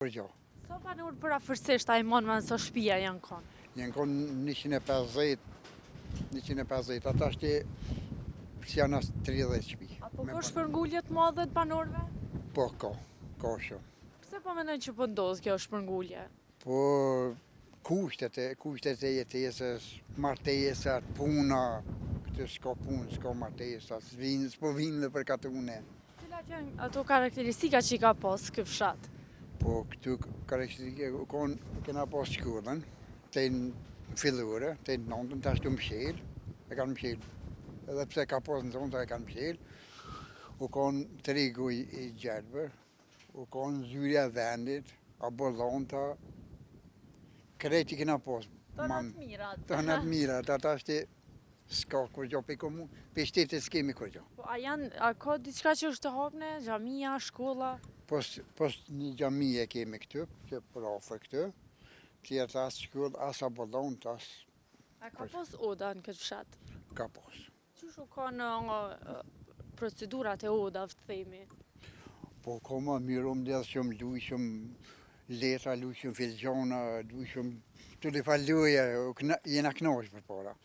Sa banor përafërsisht a i mon me nëso shtëpia janë konë? Janë konë 150, ata është që janë as 30 shtëpi. Apo ka shpërngulje të madhe të banorëve? Po, ka shumë. Pse po mendoj që po ndodh kjo shpërngulje? Po, kushtet e jetesës, martesat, puna, këtë s'ka punë, s'ka martesa, s'po vinë dhe për katune. Cilat janë ato karakteristika që i ka pas ky fshat? Po, këtu karakteristike kena pas shkollën, të në fillore, të në nëndën, të ashtu mshel, e kanë mshel. Edhe pse ka pas në zonë, të e kanë mshel. U konë tregu i gjelbër, u konë zyrja vendit, abolonta, kreti kena pas. Tonat mirat. Tonat mirat, ata është s'ka kur gjo pe komu, pe shtetit s'kemi kur gjo. Po a ka diçka që është të hapne, xhamia, shkolla? Pos një xhami e kemi këtu, që për afër këtu, tjetër as shkollë, as abolont, as... A ka pas oda në këtë fshat? Ka pas. Qështu ka në procedurat e odave, të themi? Po, ka ma mirë, mdjellë lujshëm letra, lujshëm filgjona, lujshëm të le faluja, jena knosh për para.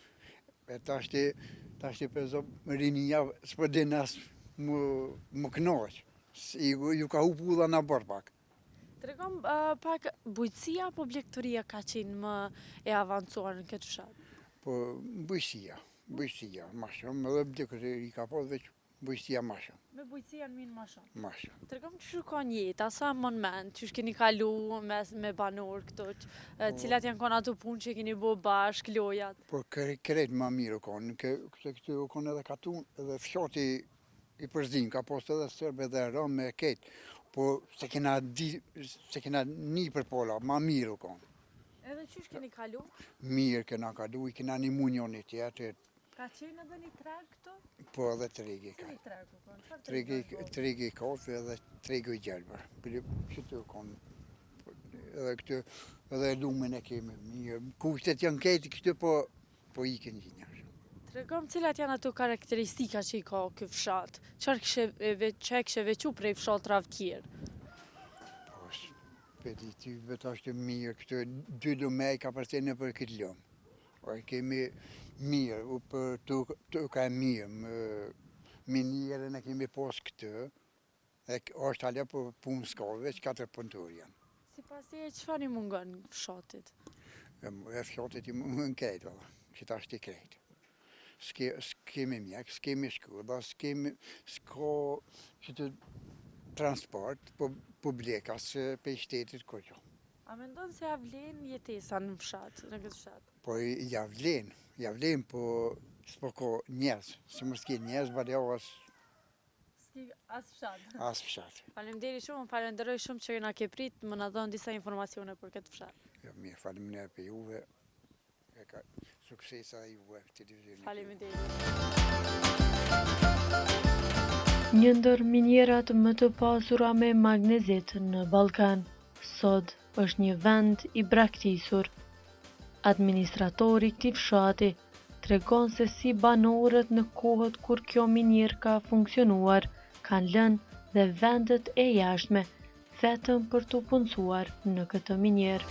E ta është për zonë rinia, s'po din as më knosh. Ju ka hupu dhe në bërë pak. Tregom pak bujqësia apo blegëtoria ka qenë më e avancuar në këtë fshat? Po, bujqësia, ma shumë, edhe blegëtori ka pas veç bujqësia ma shumë. Me bujqësia në minë ma shumë? Ma shumë. Tregom që ka një jetë, sa monument, që keni kalu me banor këto, cilat janë konë ato punë që keni bo bashk, lojat? Po, kretë ma mirë u konë, këtu u konë edhe katun, edhe fshati i përzim, ka pas edhe sërbe dhe rëmë me ketë, po se kena një për pola, ma mirë u konë. Edhe qysh keni kalu? Mirë kena kalu, i kena një munjoni tjetër. Ka qenë edhe një treg këto? Po edhe tregi ka. Si treg u konë? Tregi i kafe edhe tregi i gjelbër. Qëtë u konë, edhe këtu, edhe lumen e kemi mirë. Kushtet janë keti këtu, po i kënë gjinja. Tregom cilat janë ato karakteristika që i ka ky fshat? Çfarë kishe veçu prej fshatrave tjerë? Po, petitive të është mirë, këtë 2 lume ka përcene për këtë lumë. O e kemi mirë, për të ka mirë, minierën e kemi pos këtë, është alja për punë s'ka, veç 4 punëtor janë. Si pas e qëfar i mungon fshatit? E fshatit i mungon kejtë, që ta është i krejtë. S'kemi mjek, s'kemi shkolla, s'ka që të transport, po bleka se pe shtetit kërgjo. A mendon se ja vlen jetesa në fshat, në këtë fshat? Po ja vlen, po s'po ko njerëz, se më s'ki njerëz, bërja S'ki as fshat. as fshat. Falenderoj shumë që na ke prit, më na dhënë disa informacione për këtë fshat. Jo, mirë, faleminderit për juve, e ka suksesa juve televizionit. Faleminderit. Një ndër minierat më të pasura me magnezit në Ballkan, sot është një vend i braktisur. Administratori këtij fshati tregon se si banorët në kohët kur kjo minier ka funksionuar, kanë lënë dhe vendet e jashtme vetëm për të punësuar në këtë minier.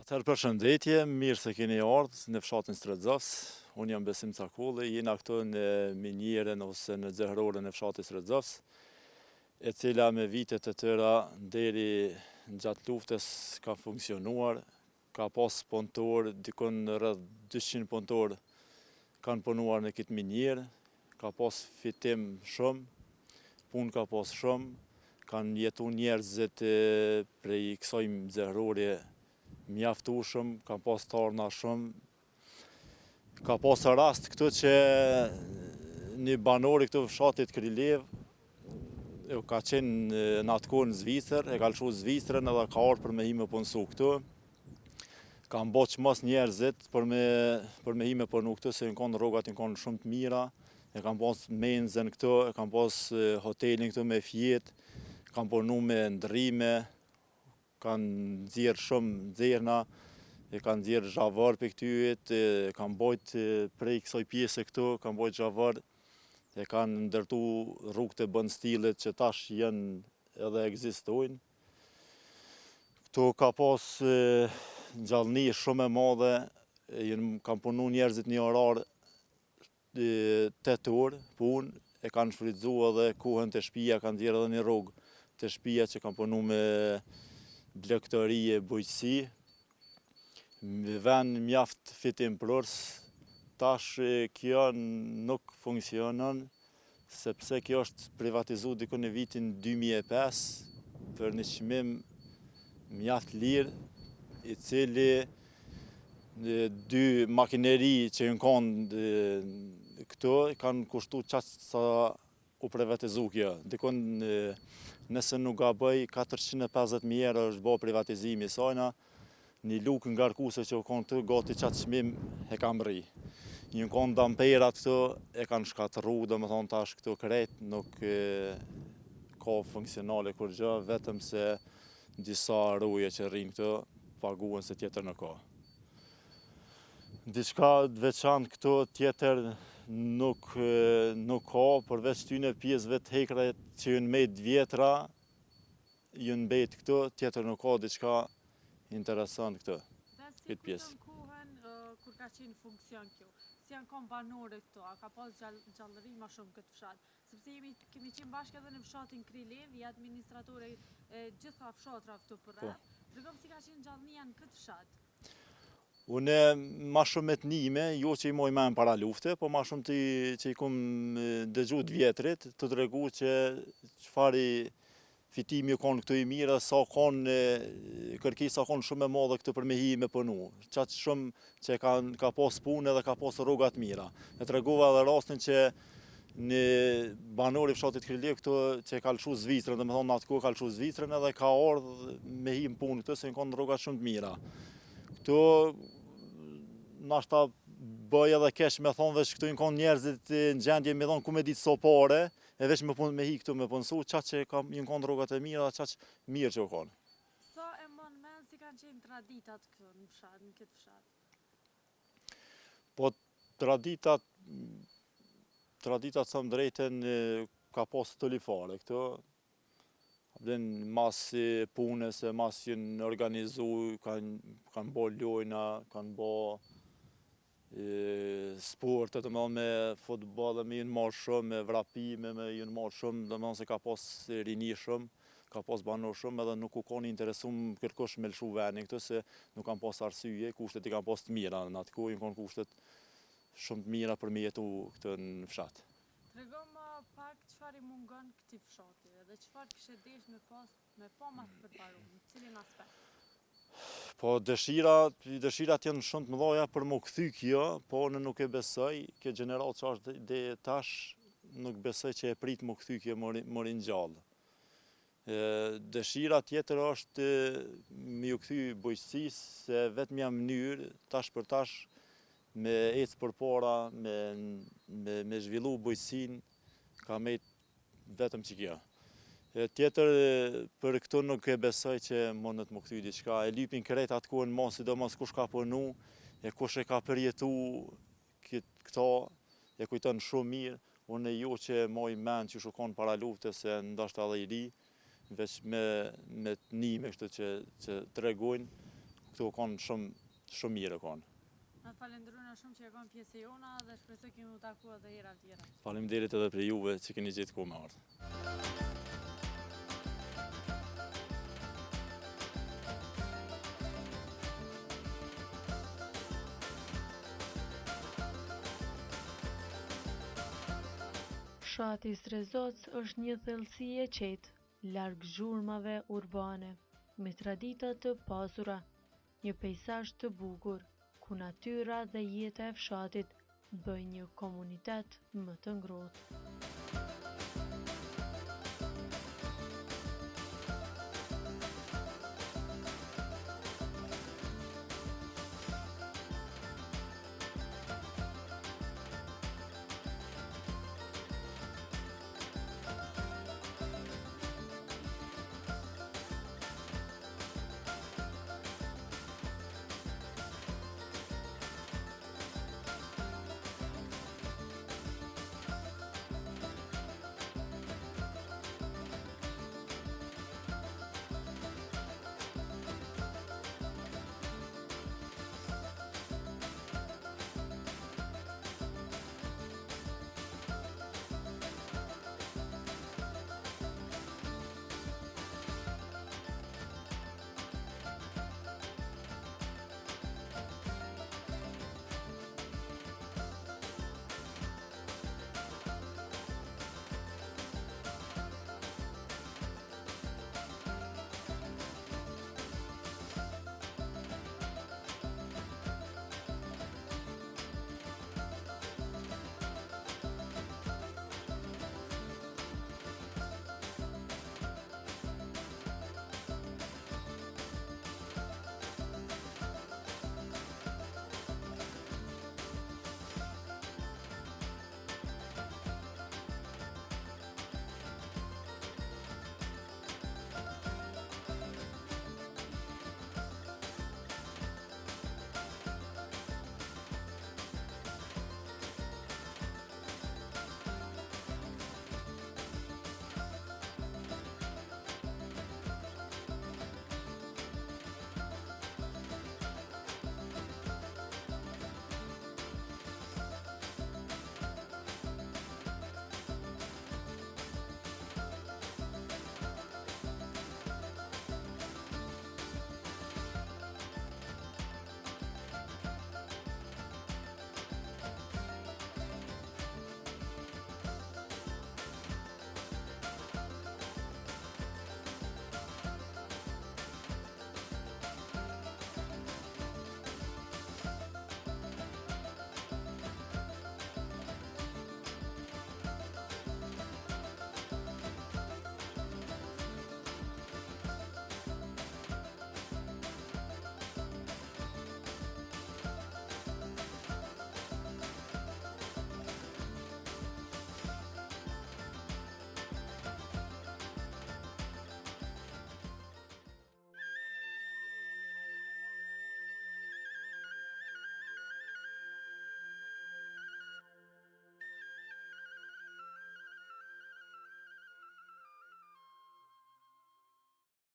Atëherë përshëndetje, mirë se keni ardhur në fshatin Stredzovës. Unë jam Besim Cakulli, jena këtu në minierën ose në xehrorën e fshatit Stredzovës, e cila me vitet të tëra deri gjatë luftës ka funksionuar, ka pas punëtor, dikon rreth 200 punëtor kanë punuar në këtë minierë, ka pas fitim shumë, punë ka pas shumë, kanë jetu njerëzit prej kësaj xehrorje mjaftueshëm, ka pas tarna shumë. Ka pas rast këtu që një banori këtu fshatit Krylev ka qenë në atë kohë në Zvicër, e ka lëshu Zvicrën edhe ka ardhur për me hi me punësu këtu. Ka mboq mos njerëzit për me hi me punu këtu, se në konë rrogat në konë shumë të mira, e kam pas menzen këtu, e kam pas hotelin këtu me fjet, kam punu me ndrime, kanë nxjerrë shumë nxerna, e kanë nxjerrë zhavar për këtyjet, kanë bojt prej kësaj pjese këtu, kanë bojt zhavar, e kanë ndërtu rrugët e bën stilet që tash janë edhe ekzistojnë. Këtu ka pas gjallëni shumë e madhe, kam punu njerëzit një orar 8 orë punë, e kanë shfrytzu edhe kohën të shtëpia, kanë dhjerë edhe një rrugë të shtëpia që kanë punu me blegëtori e bujqësi. Vend mjaft fitim prurs, tash kjo nuk funksionon, sepse kjo është privatizu diku në vitin 2005 për një çmim mjaft lirë, i cili 2 makineri që në kanë këtu kanë kushtu qatë sa u privatizu kjo. Dikon nëse nuk gaboj 450.000 euro është bo privatizimi sajna, një lukë ngarkuse që u kanë këtu gati qatë çmim e kam rri. Një kanë damperat këtu e kanë shkatëru, do më thonë tash këtu krejt nuk ka funksionale kur gjë, vetëm se disa rruje që rrinë këtu paguën se tjetër nuk ka. Diçka të veçantë këtu tjetër nuk ka, përveç tyne pjesëve të hekra që jënë mejt vjetra, jënë mbet këtu, tjetër nuk ka diçka interesant këtu. Këtë pjesë. Kohën kur ka qenë funksion kjo, si janë kom banore këtu, a ka pas gjallëri ma shumë këtë fshat? Sepse kemi qenë bashkë edhe në fshatin Krylev, i administratore gjitha fshatra këtu për rreth, tregom si ka qenë gjallënia në këtë fshat. Une ma shumë me të njime, jo që i moj me në para lufte, po ma shumë që i kum dëgju të vjetrit, të tregu që qëfari fitimi u konë këtu i mire, sa konë kërkesa konë shumë e madhe këtu për me hi me punu. Qatë shumë që ka pas punë edhe ka pas rrugat mira. E tregova edhe rastin që një banor i fshatit Krylev këtu që ka lëshu Zvicrën, dhe me thonë në atë kohë ka lëshu Zvicrën edhe ka ardhë me hi më punë këtu, se në konë rrugat shumë të mira. Këtu nashta bëj edhe kesh me thonë veç këtu në konë njerëzit në gjendje me thonë ku me ditë so pare, e veç me hi këtu me punësu, qatë që në konë rrugat e mira, qatë që mirë që u konë. Sa e mon men si kanë qenë traditat këtu në këtë fshat? Po traditat sa më drejten ka pas të lifare këtu. Mas punës, mas jënë organizu, kanë bo lojna, kanë bo sport, të me futbol, me jënë marrë shumë, me vrapime, me jënë marrë shumë, dhe me se ka pas rini shumë, ka pas banor shumë, edhe nuk u koni interesum kërkosh me lëshu venin këtu, se nuk kanë pas arsye, kushtet i kanë pas të mira, në atë kohë, kanë kushtet shumë të mira për me jetu këtë në fshat. Tregom pak qëfar i mungon këti fshati, dhe qëfar kështë desh me pa ma të përparu, në cilin aspekt? Po dëshirat janë shumë të mëdhaja për më këthy kjo, po në nuk e besoj, kjo gjenerat që është dhe tash nuk besoj që e prit më këthy kjo mërin gjallë. Dëshira tjetër është me ju këthy bujqësis, se vetëm jam mënyrë, tash për tash, me ecë për para, me zhvillu bujqësin, ka mejt vetëm që kjo. Tjetër, për këto nuk e besoj që mundet më këthy diqka. E lypin krejt atë kohën ma, sidomos kush ka punu, e kush e ka përjetu këta, e kujton shumë mirë. Unë jo që moj men që shukon para lufte, se ndashtë edhe i ri, veç me të njime kështu që të regojnë, këto kanë shumë mirë kanë. Në falenderojna shumë që e kanë pjesë e jona dhe shpresoj kemi u taku edhe hera tjera. Faleminderit edhe për juve që keni gjetë ku me ardhë. Fshati Strezoc është një thellësi e qetë, larg zhurmave urbane, me tradita të pasura, një peizazh të bukur, ku natyra dhe jeta e fshatit bëjnë një komunitet më të ngrohtë.